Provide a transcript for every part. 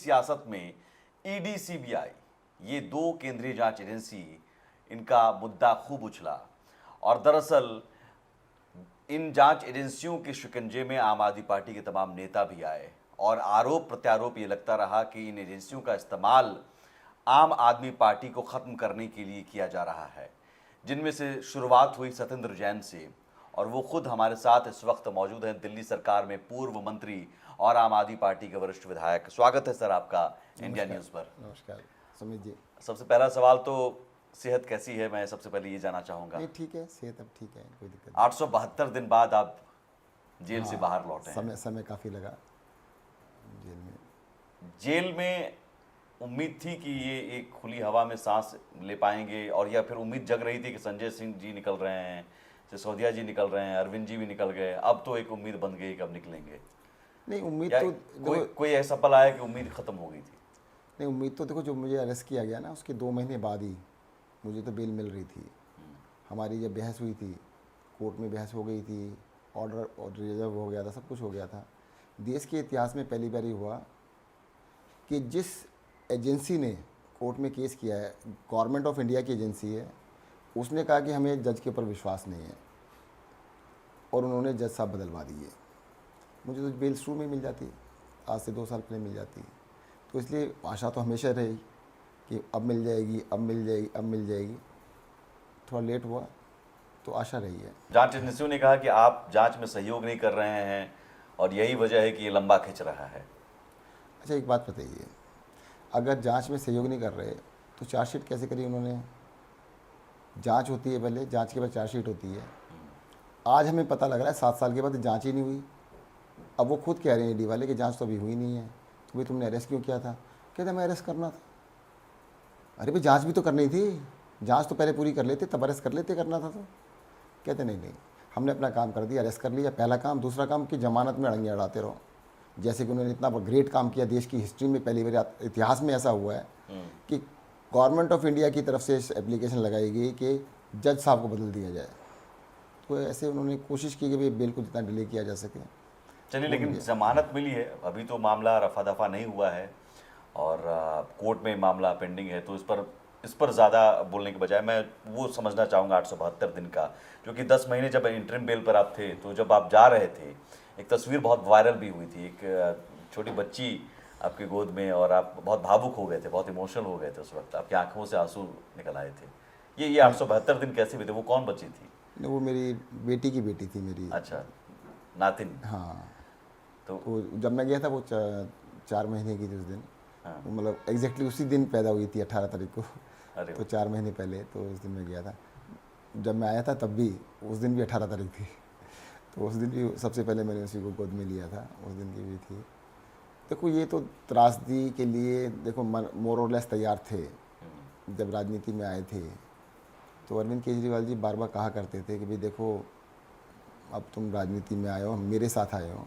सियासत में ED CBI ये दो केंद्रीय जांच एजेंसी इनका मुद्दा खूब उछला और दरअसल इन जांच एजेंसियों के शिकंजे में आम आदमी पार्टी के तमाम नेता भी आए और आरोप प्रत्यारोप ये लगता रहा कि इन एजेंसियों का इस्तेमाल आम आदमी पार्टी को ख़त्म करने के लिए किया जा रहा है, जिनमें से शुरुआत हुई सत्येंद्र जैन से और वो खुद हमारे साथ इस वक्त मौजूद हैं, दिल्ली सरकार में पूर्व मंत्री और आम आदमी पार्टी के वरिष्ठ विधायक। स्वागत है सर आपका इंडिया न्यूज़ पर। नमस्कार सुमित जी। सबसे पहला सवाल तो सेहत कैसी है, मैं सबसे पहले ये जानना चाहूँगा। नहीं ठीक है, सेहत अब ठीक है, कोई दिक्कत 872 दिन बाद आप जेल से बाहर लौटे हैं। समय काफ़ी लगा जेल में। जेल में उम्मीद थी कि ये एक खुली हवा में सांस ले पाएंगे और या फिर उम्मीद जग रही थी कि संजय सिंह जी निकल रहे हैं, सिसोदिया जी निकल रहे हैं, अरविंद जी भी निकल गए, अब तो एक उम्मीद बन गई कि अब निकलेंगे? नहीं उम्मीद या तो कोई ऐसा पल आया कि उम्मीद ख़त्म हो गई थी? नहीं उम्मीद तो देखो, जो मुझे अरेस्ट किया गया ना उसके 2 महीने बाद ही मुझे तो बेल मिल रही थी। हमारी जब बहस हुई थी, कोर्ट में बहस हो गई थी, ऑर्डर और रिजर्व हो गया था, सब कुछ हो गया था। देश के इतिहास में पहली बार हुआ कि जिस एजेंसी ने कोर्ट में केस किया है, गवर्नमेंट ऑफ इंडिया की एजेंसी है, उसने कहा कि हमें जज के ऊपर विश्वास नहीं है और उन्होंने जज साहब बदलवा दिए। मुझे तो बेल शुरू में मिल जाती, आज से 2 साल पहले मिल जाती। तो इसलिए आशा तो हमेशा रही कि अब मिल जाएगी, अब मिल जाएगी, अब मिल जाएगी। थोड़ा लेट हुआ तो आशा रही है। जांच एजेंसियों ने कहा कि आप जांच में सहयोग नहीं कर रहे हैं और यही वजह है कि ये लंबा खिंच रहा है। अच्छा एक बात बताइए, अगर जांच में सहयोग नहीं कर रहे तो चार्जशीट कैसे करी उन्होंने? जांच होती है पहले, जांच के बाद चार्जशीट होती है। आज हमें पता लग रहा है 7 साल के बाद जांच ही नहीं हुई। अब वो खुद कह रहे हैं ईडी वाले कि जांच तो अभी हुई नहीं है। तो भाई तुमने अरेस्ट क्यों किया था? कहते मैं अरेस्ट करना था। अरे भाई जांच भी तो करनी थी, जांच तो पहले पूरी कर लेते तब अरेस्ट कर लेते, करना था तो। कहते नहीं हमने अपना काम कर दिया, अरेस्ट कर लिया, पहला काम। दूसरा काम कि जमानत में अड़ंगे अड़ाते रहो। जैसे कि उन्होंने इतना ग्रेट काम किया, देश की हिस्ट्री में पहली बार इतिहास में ऐसा हुआ है कि गवर्नमेंट ऑफ इंडिया की तरफ से एप्लीकेशन लगाई गई कि जज साहब को बदल दिया जाए। तो ऐसे उन्होंने कोशिश की कि भाई बेल को जितना डिले किया जा सके। चलिए, लेकिन जमानत मिली है, अभी तो मामला रफा दफा नहीं हुआ है और कोर्ट में मामला पेंडिंग है, तो इस पर ज़्यादा बोलने के बजाय मैं वो समझना चाहूँगा 872 दिन का, क्योंकि 10 महीने जब इंटरिम बेल पर आप थे तो जब आप जा रहे थे एक तस्वीर बहुत वायरल भी हुई थी, एक छोटी बच्ची आपकी गोद में और आप बहुत भावुक हो गए थे, बहुत इमोशनल हो गए थे उस वक्त, आपकी आंखों से आंसू निकल आए थे। ये 872 दिन कैसे बीते? वो कौन बच्ची थी? वो मेरी बेटी की बेटी थी मेरी। अच्छा, नातिन। हाँ। तो जब मैं गया था वो 4 महीने की थी उस दिन। हाँ। मतलब एग्जैक्टली उसी दिन पैदा हुई थी 18 तारीख को। अरे तो 4 महीने पहले तो उस दिन मैं गया था। जब मैं आया था तब भी उस दिन भी 18 तारीख थी। तो उस दिन भी सबसे पहले मैंने उसी को गोद में लिया था, उस दिन की भी थी। देखो ये तो त्रासदी के लिए देखो मोर और लेस तैयार थे। जब राजनीति में आए थे तो अरविंद केजरीवाल जी बार बार कहा करते थे कि भाई देखो अब तुम राजनीति में आए हो, मेरे साथ आए हो,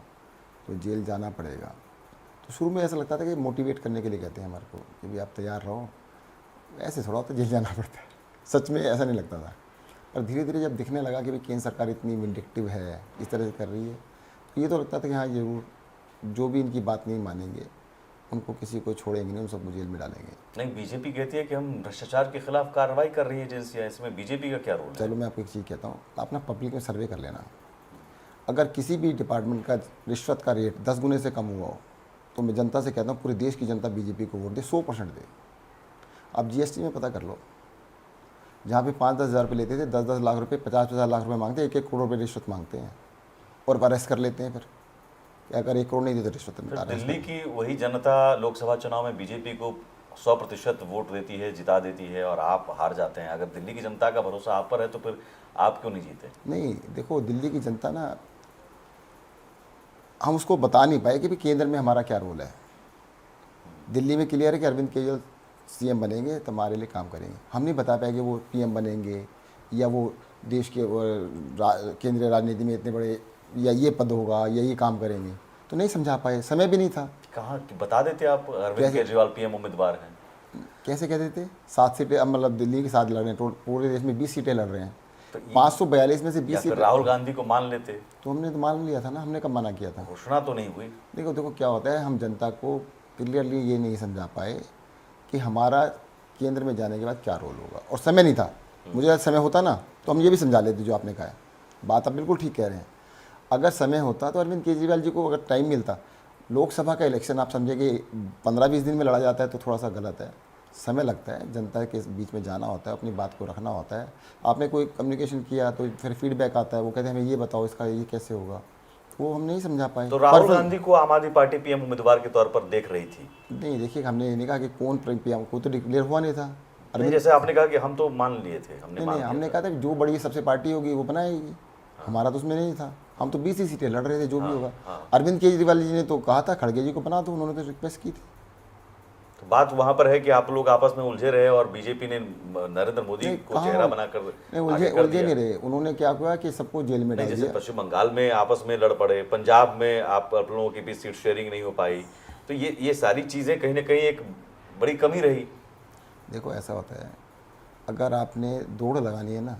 तो जेल जाना पड़ेगा। तो शुरू में ऐसा लगता था कि मोटिवेट करने के लिए कहते हैं हमारे को कि भाई आप तैयार रहो, ऐसे थोड़ा तो जेल जाना पड़ता है। सच में ऐसा नहीं लगता था, पर धीरे धीरे जब दिखने लगा कि भाई केंद्र सरकार इतनी विंडिक्टिव है, इस तरह से कर रही है, तो ये तो लगता था कि हाँ ज़रूर जो भी इनकी बात नहीं मानेंगे उनको किसी को छोड़ेंगे नहीं, उन सबको जेल में डालेंगे। नहीं, बीजेपी कहती है कि हम भ्रष्टाचार के खिलाफ कार्रवाई कर रही है एजेंसियाँ, इसमें बीजेपी का क्या रोल है? चलो मैं आपको एक चीज़ कहता हूँ, अपना पब्लिक में सर्वे कर लेना। अगर किसी भी डिपार्टमेंट का रिश्वत का रेट 10 गुने से कम हुआ हो तो मैं जनता से कहता हूँ पूरे देश की जनता बीजेपी को वोट दे, 100% दे। आप जीएसटी में पता कर लो, जहाँ पे 5-10 हज़ार रुपये लेते थे, 10-10 लाख रुपये, 50-50 लाख रुपये मांगते हैं, 1-1 करोड़ रुपये रिश्वत मांगते हैं और अरेस्ट कर लेते हैं। फिर अगर 1 करोड़ नहीं देते रिश्वत में दिल्ली की वही जनता लोकसभा चुनाव में बीजेपी को 100% वोट देती है, जिता देती है और आप हार जाते हैं। अगर दिल्ली की जनता का भरोसा आप पर है तो फिर आप क्यों नहीं जीते? नहीं देखो, दिल्ली की जनता ना, हम उसको बता नहीं पाए कि भी केंद्र में हमारा क्या रोल है। दिल्ली में क्लियर है कि अरविंद केजरीवाल सीएम बनेंगे तो हमारे लिए काम करेंगे। हम नहीं बता पाए कि वो पीएम बनेंगे या वो देश के केंद्रीय राजनीति में इतने बड़े या ये पद होगा या ये काम करेंगे, तो नहीं समझा पाए, समय भी नहीं था। कहाँ बता देते आप अरविंद केजरीवाल पीएम उम्मीदवार हैं? कैसे कह देते? 7 सीटें, अब मतलब दिल्ली के साथ लड़ रहे हैं, पूरे देश में 20 सीटें लड़ रहे हैं, तो 542 में से 20 सीटें। राहुल गांधी को मान लेते तो हमने तो मान लिया था ना, हमने कब मना किया था? घोषणा तो नहीं हुई। देखो क्या होता है, हम जनता को क्लियरली ये नहीं समझा पाए कि हमारा केंद्र में जाने के बाद क्या रोल होगा, और समय नहीं था। मुझे अगर समय होता ना तो हम ये भी समझा लेते जो आपने कहा है, बात आप बिल्कुल ठीक कह रहे हैं। अगर समय होता तो अरविंद केजरीवाल जी को अगर टाइम मिलता, लोकसभा का इलेक्शन आप समझे कि 15-20 दिन में लड़ा जाता है तो थोड़ा सा गलत है, समय लगता है, जनता के बीच में जाना होता है, अपनी बात को रखना होता है। आपने कोई कम्युनिकेशन किया तो फिर फीडबैक आता है, वो कहते हैं हमें ये बताओ इसका ये कैसे होगा, वो हम नहीं समझा पाए। तो राहुल गांधी को आम आदमी पार्टी पीएम उम्मीदवार के तौर पर देख रही थी? नहीं, देखिए हमने ये नहीं कहा कि कौन पीएम, को तो डिक्लेयर हुआ नहीं था। नहीं, जैसे आपने कहा कि हम तो मान लिए थे, हमने नहीं मान नहीं, लिया हमने था। कहा था कि जो बड़ी सबसे पार्टी होगी वो बनाएगी, हमारा तो उसमें नहीं था। हम तो 20 ही सीटें लड़ रहे थे, जो भी होगा। अरविंद केजरीवाल जी ने तो कहा था खड़गे जी को बना दो, उन्होंने तो रिक्वेस्ट की थी। तो बात वहां पर है कि आप लोग आपस में उलझे रहे और बीजेपी ने नरेंद्र मोदी नहीं, को कहाँ चेहरा बनाकर नहीं, आगे उलझे कर उलझे दिया। नहीं रहे। उन्होंने क्या किया कि सबको जेल में नहीं, डाल जैसे दिया। पश्चिम बंगाल में आपस में लड़ पड़े, पंजाब में आप लोगों के बीच सीट शेयरिंग नहीं हो पाई, तो ये सारी चीजें कहीं ना कहीं एक बड़ी कमी रही। देखो ऐसा होता है, अगर आपने दौड़ लगानी है ना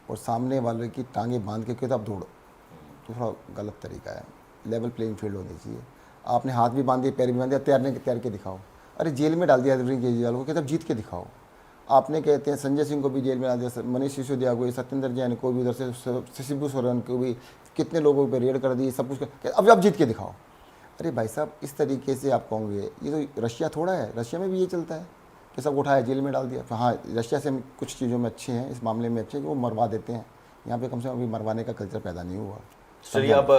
और सामने वाले की टांगे बांध के क्यों, तो आप दौड़ो, तो थोड़ा गलत तरीका है। लेवल प्लेइंग फील्ड होनी चाहिए। आपने हाथ भी बांध दिए, पैर भी बांध दिया, तैर के दिखाओ। अरे जेल में डाल दिया अरविंद केजरीवाल को, कहते अब जीत के दिखाओ। आपने कहते हैं संजय सिंह को भी जेल में डाल दिया, मनीष सिसोदिया को, सत्येंद्र जैन को भी, उधर से शिबू सोरेन को भी, कितने लोगों पर रेड कर दी, सब कुछ अब जीत के दिखाओ। अरे भाई साहब, इस तरीके से आप कहोगे, ये तो रशिया थोड़ा है, रशिया में भी ये चलता है कि सब उठाया जेल में डाल दिया। हाँ, रशिया से हम कुछ चीज़ों में अच्छे हैं, इस मामले में अच्छे हैं कि वो मरवा देते हैं। यहाँ पे कम से कम अभी मरवाने का कल्चर पैदा नहीं हुआ। चलिए, अब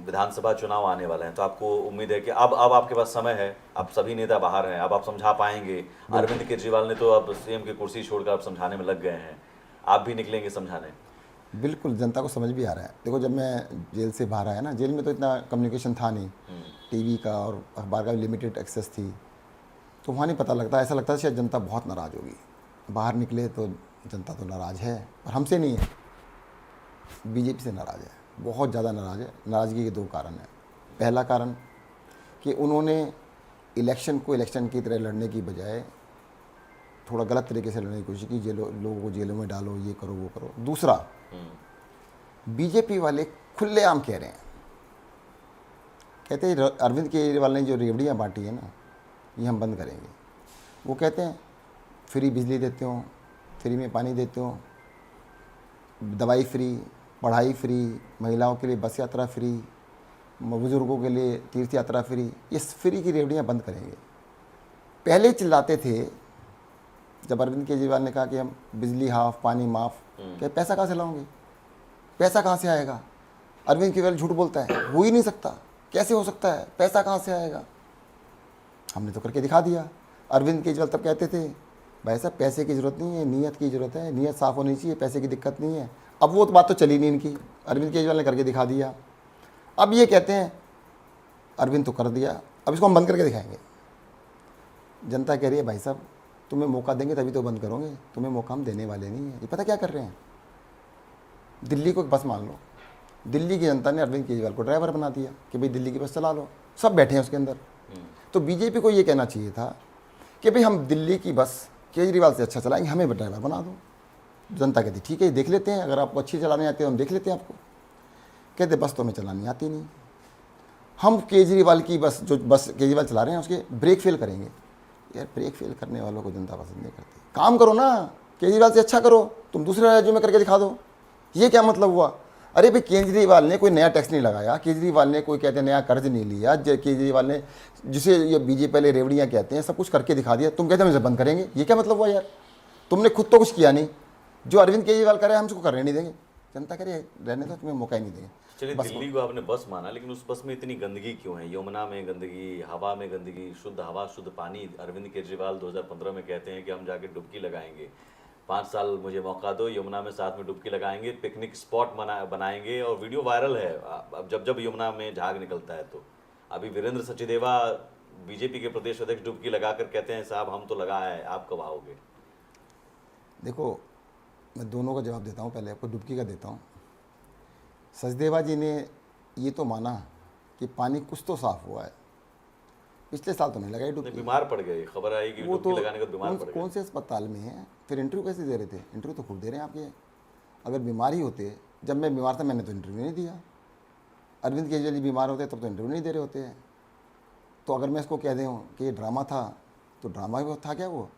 विधानसभा चुनाव आने वाले हैं, तो आपको उम्मीद है कि अब आपके पास समय है, अब सभी नेता बाहर हैं, अब आप समझा पाएंगे। अरविंद केजरीवाल ने तो अब सीएम की कुर्सी छोड़कर अब समझाने में लग गए हैं, आप भी निकलेंगे समझाने? बिल्कुल, जनता को समझ भी आ रहा है। देखो, जब मैं जेल से बाहर आया ना, जेल में तो इतना कम्युनिकेशन था नहीं, टीवी का और अखबार का लिमिटेड एक्सेस थी, तो वहाँ नहीं पता लगता। ऐसा लगता है शायद जनता बहुत नाराज़ होगी। बाहर निकले तो जनता तो नाराज़ है, पर हमसे नहीं है, बीजेपी से नाराज़ है, बहुत ज़्यादा नाराज़ है। नाराज़गी के दो कारण हैं। पहला कारण कि उन्होंने इलेक्शन को इलेक्शन की तरह लड़ने की बजाय थोड़ा गलत तरीके से लड़ने की कोशिश की, लोगों को जेलों में डालो, ये करो वो करो। दूसरा, बीजेपी वाले खुलेआम कह रहे हैं, कहते हैं अरविंद केजरीवाल ने जो रेवड़ियाँ बांटी है ना, ये हम बंद करेंगे। वो कहते हैं फ्री बिजली देते हो, फ्री में पानी देते हो, दवाई फ्री, पढ़ाई फ्री, महिलाओं के लिए बस यात्रा फ्री, बुजुर्गों के लिए तीर्थ यात्रा फ्री। ये फ्री की रेवड़ियाँ बंद करेंगे। पहले चिल्लाते थे जब अरविंद केजरीवाल ने कहा कि हम बिजली हाफ, पानी माफ़, क्या पैसा कहाँ से लाओगे, पैसा कहाँ से आएगा? अरविंद केजरीवाल झूठ बोलता है, हो ही नहीं सकता, कैसे हो सकता है, पैसा कहाँ से आएगा? हमने तो करके दिखा दिया। अरविंद केजरीवाल तब कहते थे भाई साहब पैसे की ज़रूरत नहीं है, नीयत की ज़रूरत है, नीयत साफ़ होनी चाहिए, पैसे की दिक्कत नहीं है। अब वो तो बात तो चली नहीं इनकी, अरविंद केजरीवाल ने करके दिखा दिया। अब ये कहते हैं अरविंद तो कर दिया, अब इसको हम बंद करके दिखाएंगे। जनता कह रही है भाई साहब तुम्हें मौका देंगे तभी तो बंद करोगे, तुम्हें मौका हम देने वाले नहीं है। ये पता क्या कर रहे हैं, दिल्ली को एक बस मान लो, दिल्ली की जनता ने अरविंद केजरीवाल को ड्राइवर बना दिया कि भाई दिल्ली की बस चला लो, सब बैठे हैं उसके अंदर। तो बीजेपी को ये कहना चाहिए था कि भाई हम दिल्ली की बस केजरीवाल से अच्छा चलाएंगे, हमें ड्राइवर बना दो। जनता कहती ठीक है देख लेते हैं, अगर आपको अच्छी चलाने आती है हम देख लेते हैं आपको। कहते बस तो हमें चलानी आती नहीं, हम केजरीवाल की बस, जो बस केजरीवाल चला रहे हैं उसके ब्रेक फेल करेंगे। यार ब्रेक फेल करने वालों को जनता पसंद नहीं करती। काम करो ना, केजरीवाल से अच्छा करो, तुम दूसरे राज्यों में करके दिखा दो। ये क्या मतलब हुआ? अरे भाई केजरीवाल ने कोई नया टैक्स नहीं लगाया, केजरीवाल ने कोई कहते हैं नया कर्ज नहीं लिया, केजरीवाल ने जिसे ये बीजेपी वाले रेवड़ियाँ कहते हैं सब कुछ करके दिखा दिया। तुम कहते हैं हम इसे बंद करेंगे, ये क्या मतलब हुआ यार? तुमने खुद तो कुछ किया नहीं, जो अरविंद केजरीवाल करे हम उसको करने नहीं देंगे। जनता करे रहने दो, तुम्हें मौका ही नहीं देंगे। चलिए, दिल्ली को आपने बस माना, लेकिन उस बस में इतनी गंदगी क्यों है? यमुना में गंदगी, हवा में गंदगी, शुद्ध हवा शुद्ध पानी। अरविंद केजरीवाल 2015 में कहते हैं कि हम जाके डुबकी लगाएंगे, 5 साल मुझे मौका दो, यमुना में साथ में डुबकी लगाएंगे, पिकनिक स्पॉट बनाएंगे। और वीडियो वायरल है अब जब यमुना में झाग निकलता है। तो अभी वीरेंद्र सचदेवा बीजेपी के प्रदेश अध्यक्ष डुबकी लगाकर कहते हैं साहब हम तो लगाए, आप कब आओगे? देखो मैं दोनों का जवाब देता हूँ, पहले आपको डुबकी का देता हूँ। सचदेवा जी ने ये तो माना कि पानी कुछ तो साफ़ हुआ है, पिछले साल तो नहीं लगाई डुबकी। बीमार पड़ गए, खबर आई कि डुबकी लगाने के बाद बीमार पड़ गए। कौन से अस्पताल में है? फिर इंटरव्यू कैसे दे रहे थे? इंटरव्यू तो खूब दे रहे हैं आपके। अगर बीमार ही होते, जब मैं बीमार था मैंने तो इंटरव्यू नहीं दिया। अरविंद केजरीवाल जी बीमार होते तब तो इंटरव्यू नहीं दे रहे होते हैं। तो अगर मैं इसको कह दूँ कि ये ड्रामा था, तो ड्रामा भी था क्या? वो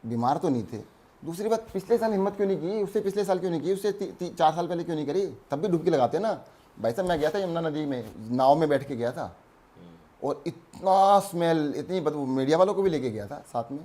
बीमार तो नहीं थे। दूसरी बात, पिछले साल हिम्मत क्यों नहीं की? उससे पिछले साल क्यों नहीं की? उससे 4 साल पहले क्यों नहीं करी? तब भी डुबकी लगाते ना भाई साहब। मैं गया था यमुना नदी में, नाव में बैठ के गया था, और इतना स्मेल, इतनी बदबू, मीडिया वालों को भी लेके गया था साथ में।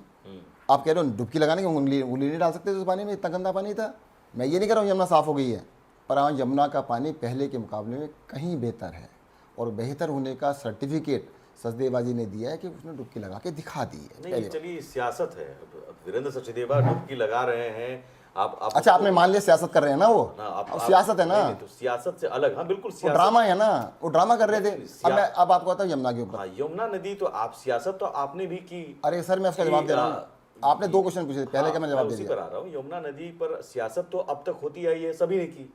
आप कह रहे हो डुबकी लगाने की उंगली नहीं डाल सकते उस पानी में? इतना गंदा पानी था। मैं ये नहीं कह रहा हूँ यमुना साफ़ हो गई है, पर हाँ, यमुना का पानी पहले के मुकाबले में कहीं बेहतर है, और बेहतर होने का सर्टिफिकेट सचदेवा जी ने दिया है कि उसने डुबकी लगा के दिखा दी है। नहीं, ये चलिए सियासत है। अब वीरेंद्र सचदेवा डुबकी लगा रहे हैं, आप अच्छा, आपने मान लिया सियासत कर रहे हैं ना वो? ना, अब सियासत है ना, नहीं, तो सियासत से अलग। हाँ बिल्कुल, वो सियासत ड्रामा है ना, वो ड्रामा कर रहे थे। अब आपको बताऊँ यमुना के ऊपर। हाँ, यमुना नदी तो आप सियासत तो आपने भी की। अरे सर, मैं उसका जवाब दे रहा हूँ। आपने 2 क्वेश्चन पूछे, पहले का मैं जवाब दे उसी दिया। पर आ रहा हूँ। यमुना नदी पर सियासत तो अब तक होती आई है, सभी ने की,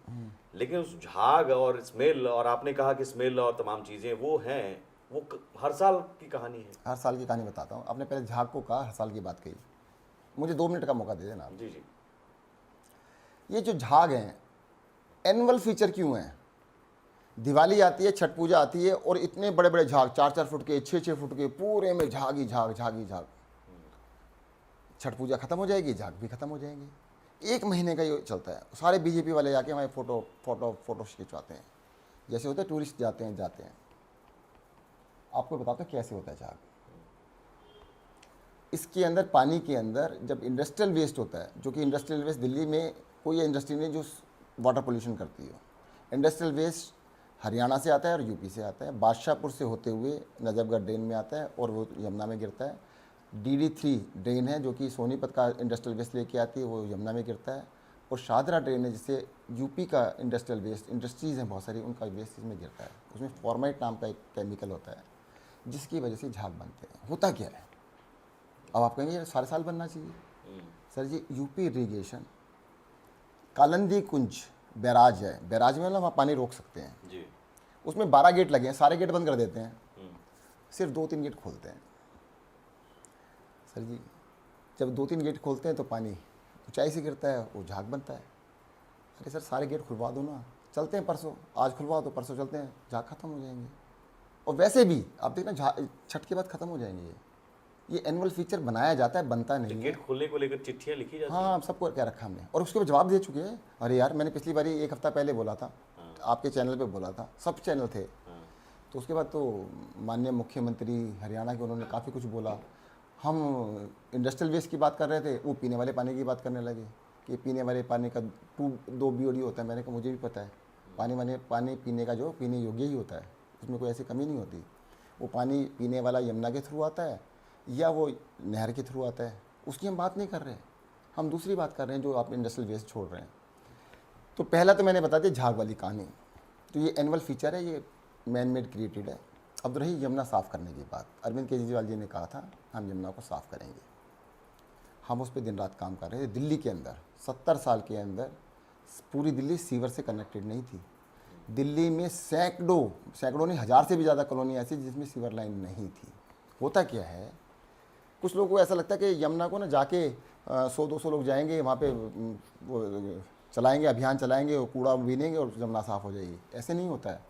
लेकिन उस झाग और स्मेल, और आपने कहा कि स्मेल और तमाम चीजें वो हैं, वो हर साल की कहानी है। हर साल की कहानी बताता हूँ। आपने पहले झाग को कहा, हर साल की बात कही। मुझे 2 मिनट का मौका दे देना। जी जी। ये जो झाग हैं, एनुअल फीचर क्यों है? दिवाली आती है, छठ पूजा आती है, और इतने बड़े बड़े झाग, 4-4 फुट के, 6-6 फुट के, पूरे में झाग ही झाग, झाग ही झाग। छठ पूजा खत्म हो जाएगी, झाग भी खत्म हो जाएंगे। 1 महीने का ये चलता है। सारे बीजेपी वाले जाके हमारे फोटो खिंचवाते हैं, जैसे होते हैं टूरिस्ट जाते हैं। आपको बताता हूँ कैसे होता है झाग। इसके अंदर, पानी के अंदर जब इंडस्ट्रियल वेस्ट होता है, जो कि इंडस्ट्रियल वेस्ट दिल्ली में कोई इंडस्ट्री नहीं जो वाटर पोल्यूशन करती हो। इंडस्ट्रियल वेस्ट हरियाणा से आता है और यूपी से आता है। बादशाहपुर से होते हुए नजफगढ़ ड्रेन में आता है और वो यमुना में गिरता है। DD3 ड्रेन है जो कि सोनीपत का इंडस्ट्रियल वेस्ट लेके आती है, वो यमुना में गिरता है। और शाहदरा ड्रेन है जिससे यूपी का इंडस्ट्रियल वेस्ट, इंडस्ट्रीज़ हैं बहुत सारी, उनका वेस्ट इसमें गिरता है। उसमें फॉर्माइट नाम का एक केमिकल होता है जिसकी वजह से झाग बनते हैं। होता क्या है? अब आप कहेंगे सारे साल बनना चाहिए। सर जी, यूपी इरीगेशन कालंदी कुंज बैराज है, बैराज में मतलब वहाँ पानी रोक सकते हैं जी। उसमें 12 गेट लगे हैं, सारे गेट बंद कर देते हैं, सिर्फ 2-3 गेट खोलते हैं। सर जी, जब 2-3 गेट खोलते हैं तो पानी ऊंचाई से गिरता है, वो झाग बनता है। अरे सर, सारे गेट खुलवा दो ना, चलते हैं परसों, आज खुलवा दो परसों चलते हैं, झाग खत्म हो जाएंगे। और वैसे भी आप देखना, छठ के बाद खत्म हो जाएंगे। ये एनुअल फीचर बनाया जाता है, बनता नहीं है। गेट खोलने को लेकर चिट्ठियां लिखी जाती हैं। हाँ, सबको क्या रखा हमने, और उसके बाद जवाब दे चुके हैं। अरे यार, मैंने पिछली बारी 1 हफ्ता पहले बोला था, आपके चैनल पे बोला था, सब चैनल थे। तो उसके बाद तो माननीय मुख्यमंत्री हरियाणा के, उन्होंने काफ़ी कुछ बोला। हम इंडस्ट्रियल वेस्ट की बात कर रहे थे, वो पीने वाले पानी की बात करने लगे कि पीने वाले पानी का 2 BOD होता है। मैंने कहा मुझे भी पता है, पानी पीने का जो पीने योग्य ही होता है, उसमें कोई ऐसी कमी नहीं होती। वो पानी पीने वाला यमुना के थ्रू आता है या वो नहर के थ्रू आता है, उसकी हम बात नहीं कर रहे हैं। हम दूसरी बात कर रहे हैं जो आप इंडस्ट्रियल वेस्ट छोड़ रहे हैं। तो पहला तो मैंने बता दिया झाग वाली कहानी। तो ये एनुअल फीचर है, ये मैन मेड क्रिएटेड है। अब रही यमुना साफ़ करने की बात, अरविंद केजरीवाल जी ने कहा था हम यमुना को साफ़ करेंगे। हम उस पर दिन रात काम कर रहे थे। दिल्ली के अंदर 70 साल के अंदर पूरी दिल्ली सीवर से कनेक्टेड नहीं थी। दिल्ली में सैकड़ों नहीं, 1000 से भी ज़्यादा कॉलोनी ऐसी जिसमें सीवर लाइन नहीं थी। होता क्या है, कुछ लोगों को ऐसा लगता है कि यमुना को ना जाके 100-200 लोग जाएंगे वहाँ पे, वो चलाएंगे, अभियान चलाएंगे, वो कूड़ा बीनेंगे और यमुना साफ़ हो जाएगी। ऐसे नहीं होता है।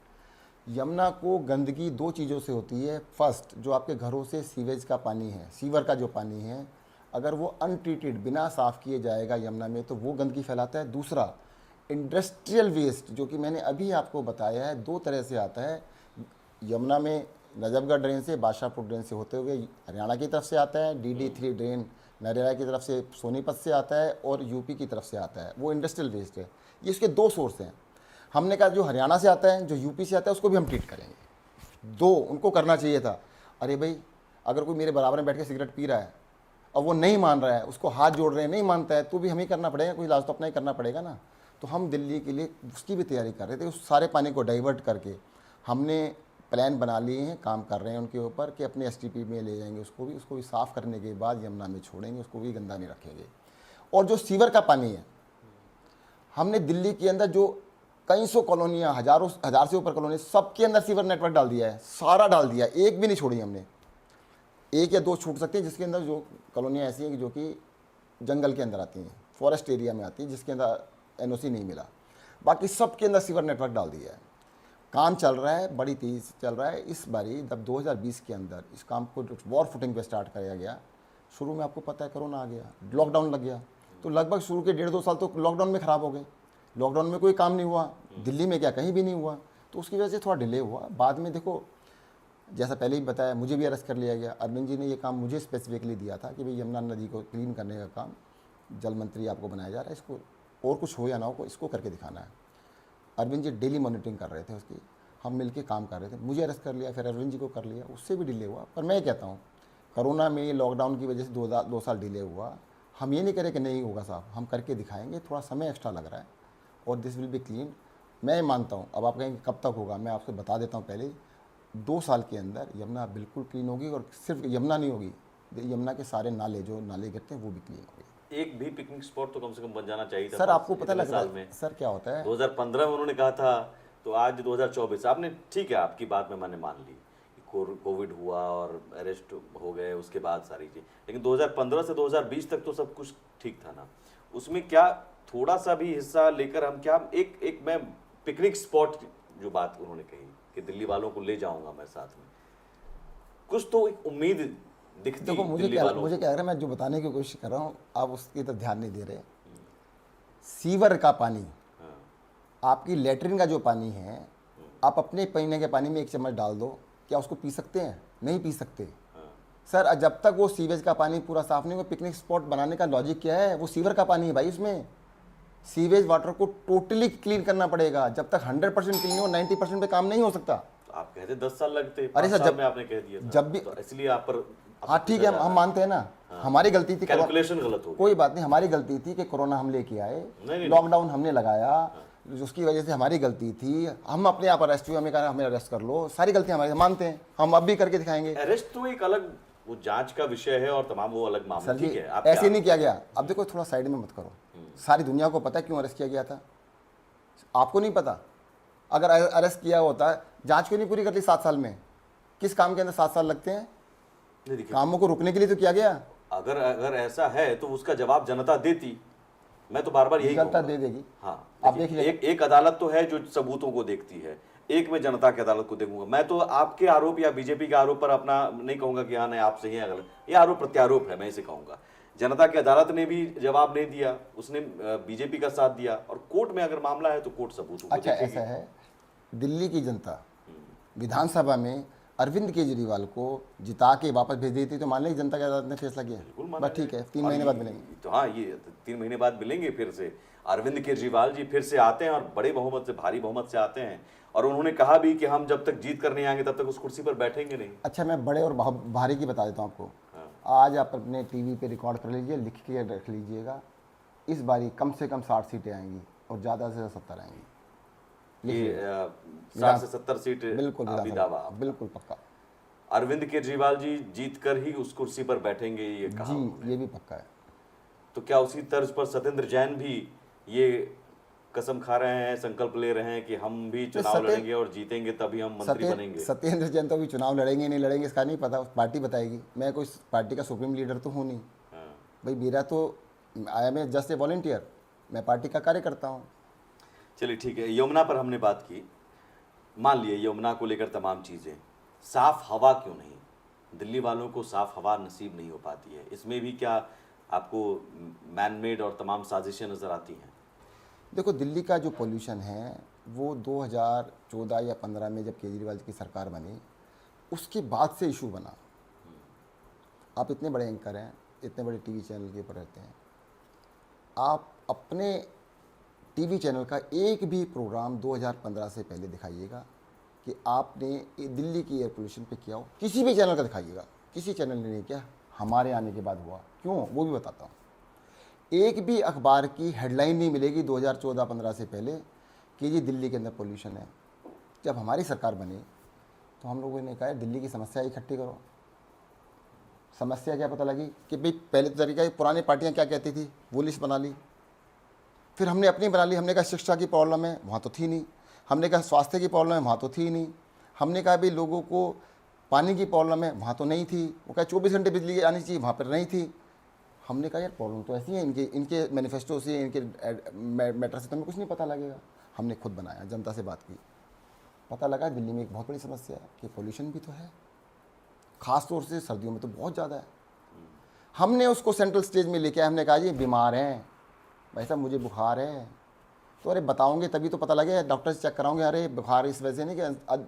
यमुना को गंदगी 2 चीज़ों से होती है। फर्स्ट, जो आपके घरों से सीवेज का पानी है, सीवर का जो पानी है, अगर वो अनट्रीटेड बिना साफ़ किए जाएगा यमुना में तो वो गंदगी फैलाता है। दूसरा, इंडस्ट्रियल वेस्ट, जो कि मैंने अभी आपको बताया है, 2 तरह से आता है। यमुना में नजफगढ़ ड्रेन से, बादशाहपुर ड्रेन से होते हुए हरियाणा की तरफ से आता है। DD3 ड्रेन नरेला की तरफ से, सोनीपत से आता है, और यूपी की तरफ से आता है। वो इंडस्ट्रियल वेस्ट है। ये इसके 2 सोर्स हैं। हमने कहा जो हरियाणा से आता है, जो यूपी से आता है, उसको भी हम ट्रीट करेंगे। 2 उनको करना चाहिए था। अरे भाई, अगर कोई मेरे बराबर में बैठ के सिगरेट पी रहा है और वो नहीं मान रहा है, उसको हाथ जोड़ रहे हैं, नहीं मानता है, तो भी हमें करना पड़ेगा, कोई इलाज तो अपना ही करना पड़ेगा ना। तो हम दिल्ली के लिए उसकी भी तैयारी कर रहे थे। उस सारे पानी को डाइवर्ट करके हमने प्लान बना लिए हैं, काम कर रहे हैं उनके ऊपर कि अपने STP में ले जाएंगे उसको भी साफ़ करने के बाद यमुना में छोड़ेंगे, उसको भी गंदा नहीं रखेंगे। और जो सीवर का पानी है, हमने दिल्ली के अंदर जो कई सौ कॉलोनियाँ, हज़ार से ऊपर कॉलोनी, सबके अंदर सीवर नेटवर्क डाल दिया है, सारा डाल दिया, एक भी नहीं छोड़ी हमने। 1 या 2 छूट सकते हैं जिसके अंदर, जो कॉलोनियाँ ऐसी हैं जो कि जंगल के अंदर आती हैं, फॉरेस्ट एरिया में आती है, जिसके अंदर NOC नहीं मिला। बाकी सबके अंदर सीवर नेटवर्क डाल दिया है। काम चल रहा है, बड़ी तेज़ी से चल रहा है। इस बारी जब 2020 के अंदर इस काम को वॉर फुटिंग पे स्टार्ट किया गया, शुरू में आपको पता है कोरोना आ गया, लॉकडाउन लग गया, तो लगभग शुरू के 1.5-2 साल तो लॉकडाउन में ख़राब हो गए। लॉकडाउन में कोई काम नहीं हुआ, दिल्ली में क्या कहीं भी नहीं हुआ, तो उसकी वजह से थोड़ा डिले हुआ। बाद में देखो, जैसा पहले ही बताया, मुझे भी अरेस्ट कर लिया गया। अरविंद जी ने ये काम मुझे स्पेसिफिकली दिया था कि भाई यमुना नदी को क्लीन करने का काम जल मंत्री आपको बनाया जा रहा है, इसको और कुछ हो या ना हो, इसको करके दिखाना है। अरविंद जी डेली मॉनिटरिंग कर रहे थे उसकी, हम मिलके काम कर रहे थे। मुझे अरेस्ट कर लिया, फिर अरविंद जी को कर लिया, उससे भी डिले हुआ। पर मैं ये कहता हूँ, कोरोना में लॉकडाउन की वजह से 2 साल डिले हुआ। हम ये नहीं करें कि नहीं होगा साहब, हम करके दिखाएंगे। थोड़ा समय एक्स्ट्रा लग रहा है और दिस विल बी क्लीन। मैं मानता हूँ। अब आप कहेंगे कब तक होगा, मैं आपसे बता देता हूँ पहले, 2 साल के अंदर यमुना बिल्कुल क्लीन होगी। और सिर्फ यमुना नहीं होगी, यमुना के सारे नाले, जो नाले गिरते हैं, वो भी क्लीन होंगे। एक भी पिकनिक स्पॉट तो कम से कम बन जाना चाहिए था सर आपको पता इतने लग रहा साल है में। सर क्या होता है, 2015 में उन्होंने कहा था, तो आज 2024, आपने ठीक है, आपकी बात में मैंने मान ली कि कोविड हुआ और अरेस्ट हो गए, उसके बाद सारी चीज, लेकिन 2015 से 2020 तक तो सब कुछ ठीक था ना। उसमें क्या थोड़ा सा भी हिस्सा लेकर हम क्या एक मैं पिकनिक स्पॉट जो बात उन्होंने कही कि दिल्ली वालों को ले जाऊंगा मैं साथ में, कुछ तो एक उम्मीद दिखती देखो मुझे दिल्ली क्या वालों मुझे को। क्या लग रहा है, मैं जो बताने की कोशिश कर रहा हूँ आप उसकी तरफ ध्यान नहीं दे रहे। सीवर का पानी, हाँ, आपकी लेटरिन का जो पानी है, आप अपने पीने के पानी में 1 चम्मच डाल दो, क्या उसको पी सकते हैं? नहीं पी सकते। हाँ। सर जब तक वो सीवेज का पानी पूरा साफ नहीं हो, पिकनिक स्पॉट बनाने का लॉजिक क्या है? वो सीवर का पानी है भाई, उसमें सीवेज वाटर को टोटली क्लीन करना पड़ेगा। जब तक 100% क्लीन हो, 90% पे काम नहीं हो सकता। तो आप कहते 10 साल लगते, अरे 5 सर, साल जब में आपने कह दिया था, जब भी तो इसलिए आप पर हाँ ठीक है, हम मानते हैं ना, हमारी गलती थी, कैलकुलेशन गलत हो गई। कोई बात नहीं, हमारी गलती थी कि कोरोना हम लेके आए, नहीं। लॉकडाउन हमने लगाया, उसकी वजह से हमारी गलती थी। हम अपने आप अरेस्ट हुए, हमें कहा हमें अरेस्ट कर लो, सारी गलतियां हमारी, मानते हैं, हम अब भी करके दिखाएंगे। अरेस्ट तो एक अलग वो जांच का विषय है और तमाम वो अलग मामला, सर जी ठीक है। आप ऐसे क्या- नहीं किया गया। अब देखो थोड़ा साइड में मत करो, सारी दुनिया को पता है क्यों अरेस्ट किया गया था, आपको नहीं पता? अगर अरेस्ट किया होता, जांच क्यों नहीं पूरी कर ली 7 साल में? किस काम के अंदर 7 साल लगते हैं? नहीं, देखिए, कामों को रुकने के लिए तो किया गया। अगर अगर ऐसा है तो उसका जवाब जनता देती। मैं तो बार बार यही जनता कहूंगा। दे देगी। हाँ, आप देखिए, देख लीजिए। एक अदालत तो है जो सबूतों को देखती है, एक मैं जनता की अदालत को देखूंगा। मैं तो आपके आरोप या बीजेपी के आरोप पर अपना नहीं कहूंगा कि हाँ नहीं आप सही है गलत, ये आरोप प्रत्यारोप है, मैं इसे कहूंगा। जनता की अदालत ने भी जवाब नहीं दिया, उसने बीजेपी का साथ दिया, और कोर्ट में अगर मामला है तो कोर्ट सबूतों को अच्छा देखेगी। ऐसा है, दिल्ली की जनता विधानसभा में अरविंद केजरीवाल को जिता के वापस भेज देती तो मान ली जनता की अदालत ने फैसला किया, बिल्कुल माना बस ठीक है, जाएगा। 3 और महीने ये- बाद मिलेंगे। तो हाँ, ये 3 महीने बाद मिलेंगे फिर से। अरविंद केजरीवाल जी फिर से आते हैं और बड़े बहुमत से, भारी बहुमत से आते हैं, और उन्होंने कहा भी कि हम जब तक जीत कर नहीं आएंगे तब तक उस कुर्सी पर बैठेंगे नहीं। अच्छा मैं बड़े और भारी की बता देता हूँ आपको। हाँ। आज आप अपने टीवी पे रिकॉर्ड कर लीजिए, लिख के रख लीजिएगा, इस बारी कम से कम 60 सीटें आएंगी और ज़्यादा से ज़्यादा 70 आएंगी। ये 60 से 70 सीट बिल्कुल अभी दावा आपका। बिल्कुल पक्का अरविंद केजरीवाल जी जीत कर ही उस कुर्सी पर बैठेंगे, ये कहा जी, उन्होंने। ये भी पक्का है। तो क्या उसी तर्ज पर सत्येंद्र जैन भी ये कसम खा रहे हैं, संकल्प ले रहे हैं कि हम भी चुनाव सत्य- लड़ेंगे और जीतेंगे तभी हम मंत्री बनेंगे? सत्येंद्र जैन तो अभी चुनाव लड़ेंगे नहीं लड़ेंगे इसका नहीं पता, पार्टी बताएगी। मैं कोई पार्टी का सुप्रीम लीडर तो हूँ नहीं हाँ। भाई, मेरा तो I am just a volunteer, मैं पार्टी का कार्य करता हूँ। चलिए ठीक है, यमुना पर हमने बात की, मान लिए यमुना को लेकर तमाम चीज़ें, साफ हवा क्यों नहीं? दिल्ली वालों को साफ हवा नसीब नहीं हो पाती है, इसमें भी क्या आपको मैन मेड और तमाम साजिशें नज़र आती हैं? देखो दिल्ली का जो पोल्यूशन है वो 2014 या 15 में जब केजरीवाल की सरकार बनी उसके बाद से इशू बना। आप इतने बड़े एंकर हैं, इतने बड़े टीवी चैनल के ऊपर रहते हैं, आप अपने टीवी चैनल का एक भी प्रोग्राम 2015 से पहले दिखाइएगा कि आपने ये दिल्ली की एयर पोल्यूशन पे किया हो, किसी भी चैनल का दिखाइएगा। किसी चैनल ने नहीं किया, हमारे आने के बाद हुआ। क्यों, वो भी बताता हूँ। एक भी अखबार की हेडलाइन नहीं मिलेगी 2014-15 से पहले कि जी दिल्ली के अंदर पोल्यूशन है। जब हमारी सरकार बनी तो हम लोगों ने कहा दिल्ली की समस्या इकट्ठी करो। समस्या क्या पता लगी कि भाई पहले तो तरीका पुरानी पार्टियां क्या कहती थी वो लिस्ट बना ली, फिर हमने अपनी बना ली। हमने कहा शिक्षा की प्रॉब्लम है, वहाँ तो थी नहीं। हमने कहा स्वास्थ्य की प्रॉब्लम है, वहाँ तो थी नहीं। हमने कहा भाई लोगों को पानी की प्रॉब्लम है, वहाँ तो नहीं थी। वो कहा 24 घंटे बिजली आनी चाहिए, वहाँ पर नहीं थी। हमने कहा यार प्रॉब्लम तो ऐसी है, इनके मैनिफेस्टो से, इनके मैटर से तो हमें कुछ नहीं पता लगेगा। हमने खुद बनाया, जनता से बात की, पता लगा दिल्ली में एक बहुत बड़ी समस्या है कि पोल्यूशन भी तो है, ख़ास तौर से सर्दियों में तो बहुत ज़्यादा है। हमने उसको सेंट्रल स्टेज में लेके आए, हमने कहा जी बीमार हैं भाई साहब, मुझे बुखार है। तो अरे बताओगे तभी तो पता लगे, डॉक्टर से चेक कराओगे, अरे बुखार इस वजह से नहीं कि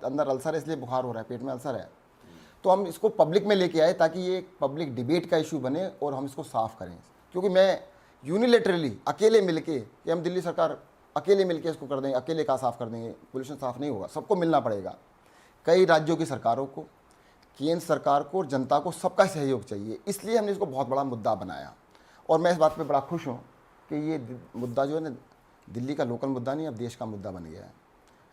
अंदर अल्सर है इसलिए बुखार हो रहा है, पेट में अल्सर है। तो हम इसको पब्लिक में लेके आए ताकि ये एक पब्लिक डिबेट का इशू बने और हम इसको साफ़ करें। क्योंकि मैं यूनिलेटरली अकेले मिलके कि हम दिल्ली सरकार अकेले मिलके इसको कर देंगे, अकेले का साफ़ कर देंगे, पोल्यूशन साफ़ नहीं होगा, सबको मिलना पड़ेगा। कई राज्यों की सरकारों को, केंद्र सरकार को और जनता को सबका सहयोग चाहिए। इसलिए हमने इसको बहुत बड़ा मुद्दा बनाया और मैं इस बात पे बड़ा खुश हूँ कि ये मुद्दा जो है ना दिल्ली का लोकल मुद्दा नहीं, अब देश का मुद्दा बन गया है।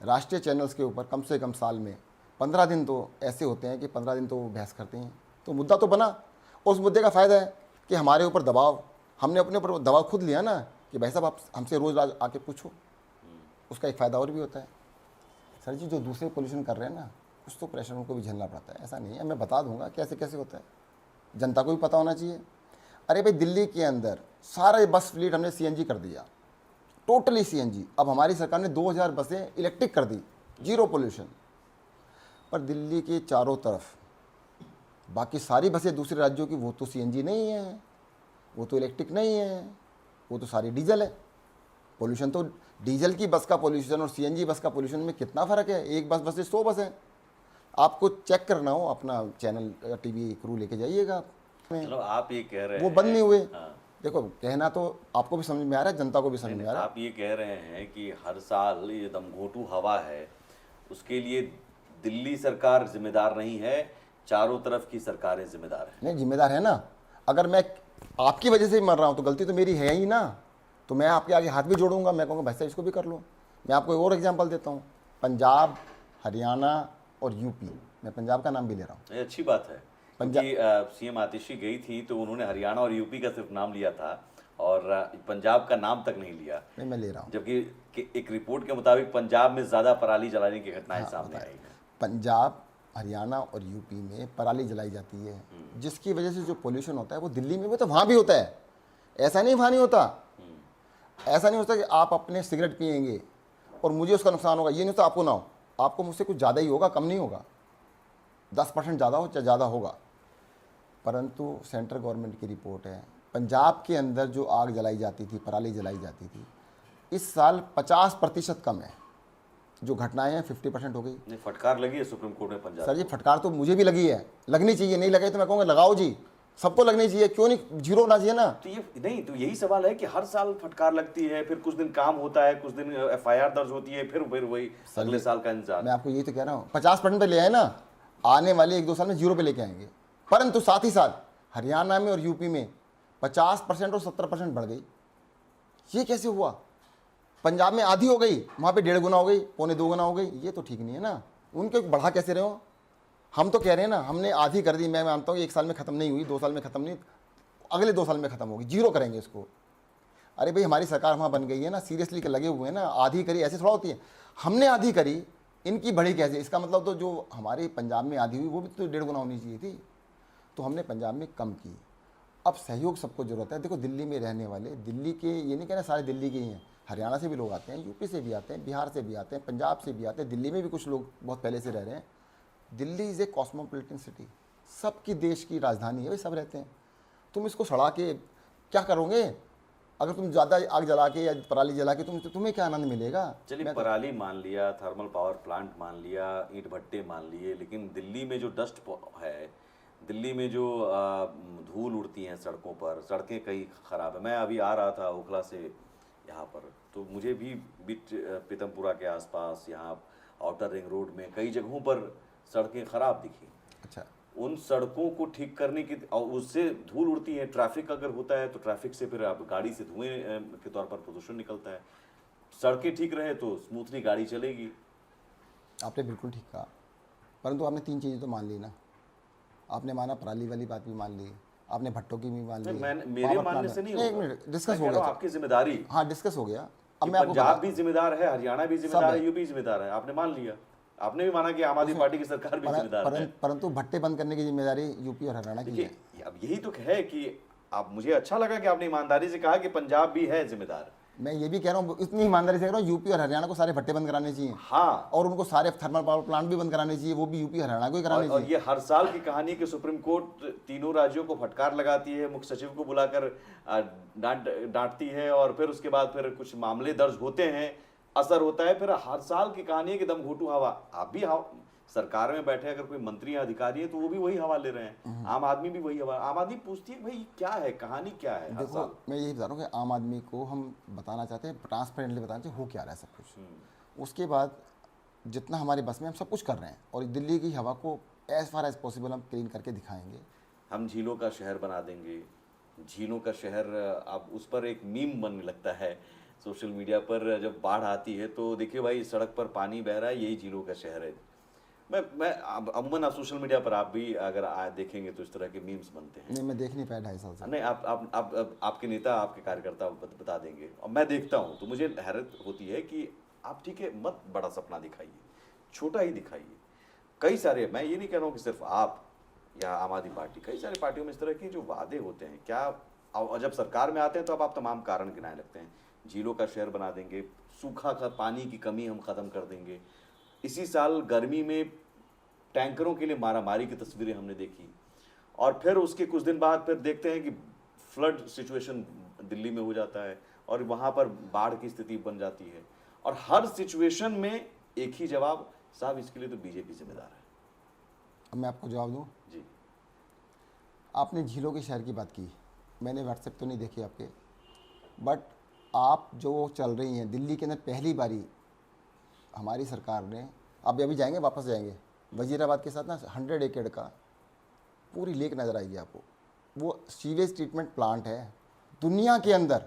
राष्ट्रीय चैनल्स के ऊपर कम से कम साल में 15 दिन तो ऐसे होते हैं कि 15 दिन तो वो बहस करते हैं। तो मुद्दा तो बना और उस मुद्दे का फ़ायदा है कि हमारे ऊपर दबाव, हमने अपने ऊपर दबाव खुद लिया ना कि भाई साहब आप हमसे रोज़ आके पूछो, उसका एक फ़ायदा और भी होता है। सर जी जो दूसरे पोल्यूशन कर रहे हैं ना, कुछ तो प्रेशर उनको भी झेलना पड़ता है, ऐसा नहीं है। मैं बता दूंगा कैसे कैसे होता है, जनता को भी पता होना चाहिए। अरे भाई दिल्ली के अंदर सारा बस फ्लीट हमने CNG कर दिया, टोटली CNG। अब हमारी सरकार ने 2000 बसें इलेक्ट्रिक कर दी, जीरो पोल्यूशन। पर दिल्ली के चारों तरफ बाकी सारी बसें दूसरे राज्यों की, वो तो CNG नहीं है, वो तो इलेक्ट्रिक नहीं है, वो तो सारी डीजल है। पोल्यूशन तो डीजल की बस का पोल्यूशन और CNG बस का पोल्यूशन में कितना फ़र्क है। एक बस से 100 बस है। आपको चेक करना हो अपना चैनल TV क्रू लेके जाइएगा आप। चलो आप ये कह रहे हैं वो बंद नहीं हुए। हाँ। देखो कहना तो आपको भी समझ में आ रहा है, जनता को भी समझ में आ रहा है। आप ये कह रहे हैं कि हर साल ये दमघोंटू हवा है, उसके लिए दिल्ली सरकार जिम्मेदार नहीं है, चारों तरफ की सरकारें जिम्मेदार हैं। नहीं जिम्मेदार है ना। अगर मैं आपकी वजह से मर रहा हूँ तो गलती तो मेरी है ही ना। तो मैं आपके आगे हाथ भी जोड़ूंगा, मैं कहूँगा भाई साहब इसको भी कर लो। मैं आपको एक और एग्जांपल देता हूँ, पंजाब, हरियाणा और यूपी, मैं पंजाब का नाम भी ले रहा हूँ। ये अच्छी बात है क्योंकि CM आतिशी गई थी तो उन्होंने हरियाणा और यूपी का सिर्फ नाम लिया था और पंजाब का नाम तक नहीं लिया। नहीं मैं ले रहा हूँ। जबकि एक रिपोर्ट के मुताबिक पंजाब में ज़्यादा पराली जलाने की घटनाएं सामने आई हैं। पंजाब, हरियाणा और यूपी में पराली जलाई जाती है, जिसकी वजह से जो पोल्यूशन होता है वो दिल्ली में भी तो वहाँ भी होता है। ऐसा नहीं वहाँ नहीं होता। ऐसा नहीं होता कि आप अपने सिगरेट पिएंगे और मुझे उसका नुकसान होगा, ये नहीं होता आपको ना हो। आपको मुझसे कुछ ज़्यादा ही होगा, कम नहीं होगा। 10% ज़्यादा हो चाहे ज़्यादा होगा। परंतु सेंट्रल गवर्नमेंट की रिपोर्ट है, पंजाब के अंदर जो आग जलाई जाती थी, पराली जलाई जाती थी, इस साल 50% कम है। जो घटनाएं हैं 50% हो गई। नहीं, फटकार लगी है सुप्रीम कोर्ट में पंजाब। सर ये फटकार तो मुझे भी लगी है, लगनी चाहिए। नहीं लगाई तो मैं कहूँगा लगाओ जी, सबको लगनी चाहिए, क्यों नहीं, जीरो होना चाहिए ना। तो ये नहीं, तो यही सवाल है कि हर साल फटकार लगती है, फिर कुछ दिन काम होता है, कुछ दिन FIR दर्ज होती है, फिर वही अगले साल का इंतजार। मैं आपको यही तो कह रहा हूँ, 50% पे ले आए ना, आने वाले 1-2 साल में 0 पे लेके आएंगे। परंतु साथ ही साथ हरियाणा में और यूपी में 50% और 70% बढ़ गई। ये कैसे हुआ? पंजाब में आधी हो गई, वहाँ पे 1.5 गुना हो गई, 1.25 गुना हो गई। ये तो ठीक नहीं है ना। उनके बढ़ा कैसे रहे हो? हम तो कह रहे हैं ना हमने आधी कर दी। मैं मानता हूँ 1 साल में ख़त्म नहीं हुई, 2 साल में ख़त्म नहीं, अगले 2 साल में ख़त्म होगी, 0 करेंगे इसको। अरे भाई हमारी सरकार वहाँ बन गई है ना, सीरियसली लगे हुए हैं ना। आधी करी ऐसे थोड़ा होती है, हमने आधी करी, इनकी बढ़ी कैसे? इसका मतलब तो जो हमारे पंजाब में आधी हुई वो भी तो 1.5 गुना होनी चाहिए थी। तो हमने पंजाब में कम की। अब सहयोग सबको ज़रूरत है। देखो दिल्ली में रहने वाले, दिल्ली के, ये नहीं कहना सारे दिल्ली के ही हैं, हरियाणा से भी लोग आते हैं, यूपी से भी आते हैं, बिहार से भी आते हैं, पंजाब से भी आते हैं, दिल्ली में भी कुछ लोग बहुत पहले से रह रहे हैं। Delhi is a cosmopolitan city, सबकी देश की राजधानी है, वे सब रहते हैं। तुम इसको सड़ा के क्या करोगे? अगर तुम ज़्यादा आग जला के या पराली जला के तुम्हें क्या आनंद मिलेगा? चलिए पराली मान लिया, थर्मल पावर प्लांट मान लिया, ईंट भट्टे मान लिए, लेकिन दिल्ली में जो डस्ट है, दिल्ली में जो धूल उड़ती हैं सड़कों पर, सड़कें कई ख़राब है। मैं अभी आ रहा था ओखला से यहाँ पर, तो मुझे भी बीच पीतमपुरा के आसपास, यहाँ आउटर रिंग रोड में कई जगहों पर सड़कें ख़राब दिखी। अच्छा, उन सड़कों को ठीक करने की, और उससे धूल उड़ती है, ट्रैफिक अगर होता है तो ट्रैफिक से फिर आप गाड़ी से धुएं के तौर पर प्रदूषण निकलता है। सड़कें ठीक रहे तो स्मूथली गाड़ी चलेगी। आपने बिल्कुल ठीक कहा, परंतु आपने 3 चीज़ें तो मान ली ना। आपने माना पराली वाली बात भी मान ली, आपने भट्टों की भी मान ली। मेरे मानने से नहीं होगा। एक मिनट, डिस्कस हो गया, आपकी जिम्मेदारी। हाँ डिस्कस हो गया। अब मैं आपको पंजाब भी जिम्मेदार है, हरियाणा भी जिम्मेदार है, यूपी जिम्मेदार है, आपने मान लिया। आपने भी माना कि आम आदमी पार्टी की सरकार भी जिम्मेदार है। परंतु भट्टे बंद करने की जिम्मेदारी यूपी और हरियाणा की है। अब यही तो है कि आप, मुझे अच्छा लगा कि आपने ईमानदारी से कहा कि पंजाब भी है जिम्मेदार। मैं ये भी कह रहा हूँ, इतनी ईमानदारी से कह रहा हूँ, यूपी और हरियाणा को सारे भट्टे बंद कराने चाहिए। हाँ, और उनको सारे थर्मल पावर प्लांट भी बंद कराने चाहिए, वो भी यूपी हरियाणा को ही कराने और चाहिए। ये हर साल की कहानी कि सुप्रीम कोर्ट तीनों राज्यों को फटकार लगाती है, मुख्य सचिव को बुलाकर डांटती है, और फिर उसके बाद फिर कुछ मामले दर्ज होते हैं, असर होता है, फिर हर साल की कहानी है कि दम घोटू हवा। आप भी सरकार में बैठे अगर कोई मंत्री या अधिकारी है तो वो भी वही हवा ले रहे हैं, आम आदमी भी वही हवा। आम आदमी पूछती है भाई क्या है, कहानी क्या है हर देखो, साल। मैं यही बता रहा हूँ कि आम आदमी को हम बताना चाहते हैं, ट्रांसपेरेंटली बताना चाहिए हो क्या रहा है सब कुछ। उसके बाद जितना हमारे बस में हम सब कुछ कर रहे हैं, और दिल्ली की हवा को एज फार एज पॉसिबल हम क्लीन करके दिखाएंगे। हम झीलों का शहर बना देंगे, झीलों का शहर। अब उस पर एक मीम बनने लगता है सोशल मीडिया पर, जब बाढ़ आती है तो देखिए भाई सड़क पर पानी बह रहा है, यही झीलों का शहर है। मैं अमूमन आप सोशल मीडिया पर आप भी अगर देखेंगे तो इस तरह के मीम्स बनते हैं। नहीं, मैं देख नहीं पाया 2.5 साल से। नहीं, आपके नेता, आपके कार्यकर्ता बता देंगे, और मैं देखता हूँ तो मुझे हैरत होती है कि आप ठीक है, मत बड़ा सपना दिखाइए, छोटा ही दिखाइए। कई सारे, मैं ये नहीं कह रहा हूँ कि सिर्फ आप या आम आदमी पार्टी, कई सारी पार्टियों में इस तरह के जो वादे होते हैं, क्या और जब सरकार में आते हैं तो आप तमाम कारण गिनाए लगते हैं। झीलों का शहर बना देंगे, सूखा का पानी की कमी हम ख़त्म कर देंगे। इसी साल गर्मी में टैंकरों के लिए मारामारी की तस्वीरें हमने देखी, और फिर उसके कुछ दिन बाद फिर देखते हैं कि फ्लड सिचुएशन दिल्ली में हो जाता है, और वहाँ पर बाढ़ की स्थिति बन जाती है। और हर सिचुएशन में एक ही जवाब, साहब इसके लिए तो बीजेपी जिम्मेदार है। अब मैं आपको जवाब दूँ जी, आपने झीलों के शहर की बात की, मैंने व्हाट्सएप तो नहीं देखी आपके, बट आप जो चल रही हैं दिल्ली के अंदर, पहली बारी हमारी सरकार ने, अब अभी जाएंगे, वापस जाएंगे वजीराबाद के साथ ना, 100 एकड़ का पूरी लेक नज़र आएगी आपको। वो सीवेज ट्रीटमेंट प्लांट है, दुनिया के अंदर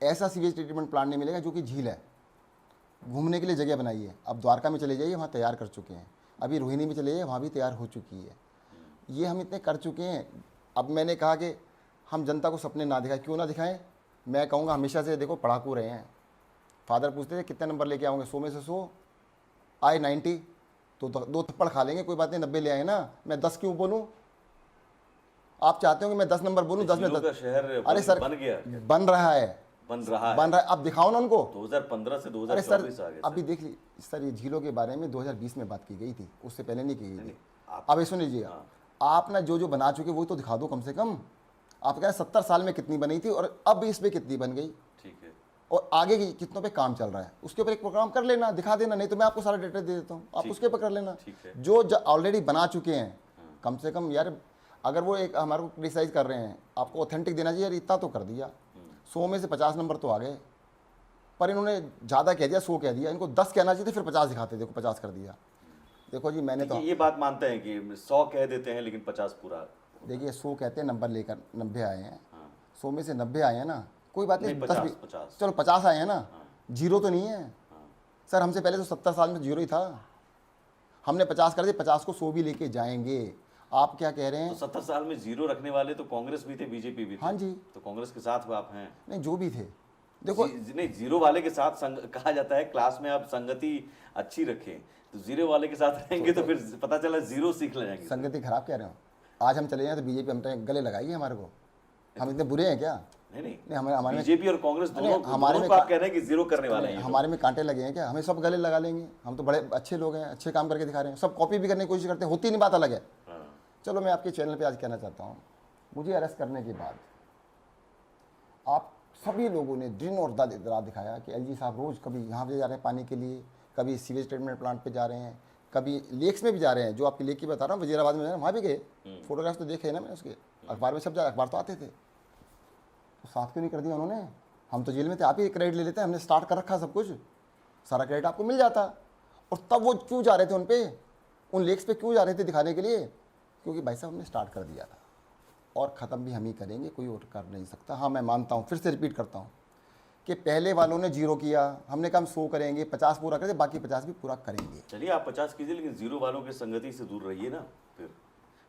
ऐसा सीवेज ट्रीटमेंट प्लांट नहीं मिलेगा जो कि झील है। घूमने के लिए जगह बनाई है, अब द्वारका में चले जाइए, वहाँ तैयार कर चुके हैं। अभी रोहिणी में चले जाइए, वहाँ भी तैयार हो चुकी है। ये हम इतने कर चुके हैं। अब मैंने कहा कि हम जनता को सपने ना दिखाएं, क्यों ना दिखाएं? मैं कहूँगा हमेशा से देखो पढ़ाकू रहे हैं। फादर पूछते थे कितने नंबर लेके आओगे, 100 में से 100 आए 90 तो 2 थप्पड़ खा लेंगे, कोई बात नहीं, 90 ले आए ना। मैं 10 क्यों बोलूँ? आप चाहते हो कि मैं 10 नंबर बोलूँ? 10 में 10 शहर अरे सर, बन गया, बन रहा है, बन रहा है, बन रहा है। अब दिखाओ ना उनको। 2015 से अरे सर 2024 आ गया। अभी देख ली सर, ये झीलों के बारे में 2020 में बात की गई थी, उससे पहले नहीं की गई थी। अब ये सुन लीजिएगा, आप ना जो बना चुके वो तो दिखा दो कम से कम। आप कह रहे हैं 70 साल में कितनी बनी थी और अब इस पे कितनी बन गई, ठीक है, और आगे की कितनों पे काम चल रहा है, उसके ऊपर एक प्रोग्राम कर लेना, दिखा देना। नहीं तो मैं आपको सारा डेटा दे देता हूँ, आप उसके ऊपर कर लेना। जो ऑलरेडी बना चुके हैं, कम से कम यार, अगर वो एक हमारे को क्रिटिसाइज कर रहे हैं, आपको ऑथेंटिक देना चाहिए यार, इतना तो कर दिया। 100 में से 50 नंबर तो आ गए, पर इन्होंने ज़्यादा कह दिया, 100 कह दिया। इनको 10 कहना चाहिए, फिर 50 दिखाते, देखो 50 कर दिया। देखो जी, मैंने तो ये बात मानते हैं कि 100 कह देते हैं लेकिन 50 पूरा। देखिए 100 कहते हैं, नंबर लेकर 90 आए हैं। 100 में से 90 आए हैं ना, कोई बात नहीं, 10 चलो 50 आए हैं ना, जीरो तो नहीं है। सर हमसे पहले तो 70 साल में जीरो ही था, हमने 50 कर दिए, 50 को 100 भी लेके जाएंगे। आप क्या कह रहे हैं? तो 70 साल में जीरो रखने वाले तो कांग्रेस भी थे, बीजेपी भी थे। हाँ जी, तो कांग्रेस के साथ आप हैं? नहीं, जो भी थे। देखो नहीं, जीरो वाले के साथ कहा जाता है क्लास में आप संगति अच्छी रखें, तो जीरो वाले के साथ रहेंगे तो फिर पता चला जीरो सीख ले जाएंगे। संगति खराब कह रहे हो? आज हम चले जाएं तो बीजेपी हम गले लगाई है हमारे को, हम इतने बुरे हैं क्या? नहीं, हमारे बीजेपी और कांग्रेस दोनों हमारे में आप कह रहे हैं कि जीरो करने वाले हैं। हमारे में कांटे लगे हैं क्या? हमें सब गले लगा लेंगे, हम तो बड़े अच्छे लोग हैं, अच्छे काम करके दिखा रहे हैं। सब कॉपी भी करने की कोशिश करते हैं, होती नहीं, बात अलग है। चलो मैं आपके चैनल पे आज कहना चाहता हूँ, मुझे अरेस्ट करने के बाद आप सभी लोगों ने दिन और रात दिखाया कि एलजी साहब रोज़ कभी यहाँ पे जा रहे हैं पानी के लिए, कभी सीवेज ट्रीटमेंट प्लांट पे जा रहे हैं, कभी लेक्स में भी जा रहे हैं। जो आपकी लेक की बता रहा हूँ, वजीराबाद में वहाँ भी गए, फोटोग्राफ तो देखे ना मैंने, उसके अखबार में सब अखबार तो आते थे। तो साथ क्यों नहीं कर दिया उन्होंने? हम तो जेल में थे, आप ही क्रेडिट ले लेते हैं, हमने स्टार्ट कर रखा सब कुछ, सारा क्रेडिट आपको मिल जाता। और तब वो क्यों जा रहे थे उन पे, उन लेक्स पे क्यों जा रहे थे दिखाने के लिए? क्योंकि भाई साहब हमने स्टार्ट कर दिया था, और ख़त्म भी हम ही करेंगे, कोई और कर नहीं सकता। हाँ मैं मानता हूँ, फिर से रिपीट करता हूँ कि पहले वालों ने जीरो किया, हमने कहा हम 100 करेंगे, 50 पूरा करेंगे, बाकी 50 भी पूरा करेंगे। चलिए आप 50 कीजिए, लेकिन जीरो वालों की संगति से दूर रहिए ना। फिर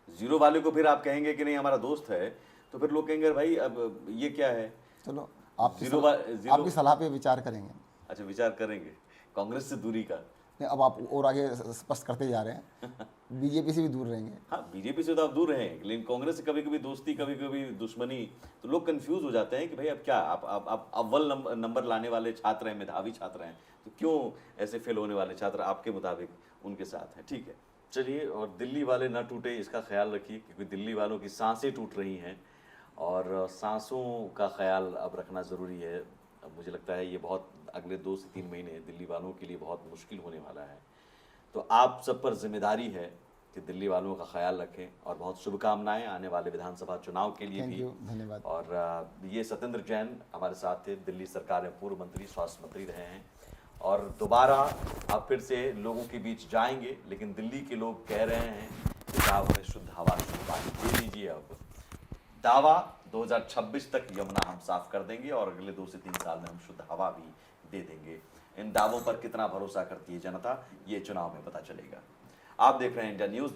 जीरो वाले को फिर आप कहेंगे कि नहीं हमारा दोस्त है, तो फिर लोग कहेंगे भाई अब ये क्या है। चलो आपकी सलाह पे विचार करेंगे। अच्छा, विचार करेंगे कांग्रेस से दूरी का। नहीं, अब आप और आगे स्पष्ट करते जा रहे हैं बीजेपी से भी दूर रहेंगे। हाँ, बीजेपी से तो आप दूर रहें, लेकिन कांग्रेस से कभी कभी दोस्ती, कभी कभी दुश्मनी, तो लोग कंफ्यूज हो जाते हैं कि भाई अब क्या, आप अव्वल नंबर लाने वाले छात्र हैं, मेधावी छात्र हैं, तो क्यों ऐसे फेल होने वाले छात्र आपके मुताबिक उनके साथ हैं। ठीक है, चलिए, और दिल्ली वाले ना टूटे इसका ख्याल रखिए, क्योंकि दिल्ली वालों की सांसें टूट रही हैं और सांसों का ख्याल अब रखना ज़रूरी है। अब मुझे लगता है ये बहुत अगले 2 से 3 महीने दिल्ली वालों के लिए बहुत मुश्किल होने वाला है। तो आप सब पर जिम्मेदारी है कि दिल्ली वालों का ख्याल रखें, और बहुत शुभकामनाएं आने वाले विधानसभा चुनाव के लिए थैंक भी। यू, धन्यवाद। और ये सत्येंद्र जैन हमारे साथ थे, दिल्ली सरकार में पूर्व मंत्री, स्वास्थ्य मंत्री रहे हैं, और दोबारा आप फिर से लोगों के बीच जाएंगे, लेकिन दिल्ली के लोग कह रहे हैं कि साहब हमें शुद्ध हवा, शुद्ध पानी दे दीजिए। अब दावा 2026 तक यमुना हम साफ कर देंगे और अगले 2 से 3 साल में हम शुद्ध हवा भी दे देंगे। इन दावों पर कितना भरोसा करती है जनता, ये चुनाव में पता चलेगा। आप देख रहे हैं इंडिया न्यूज़।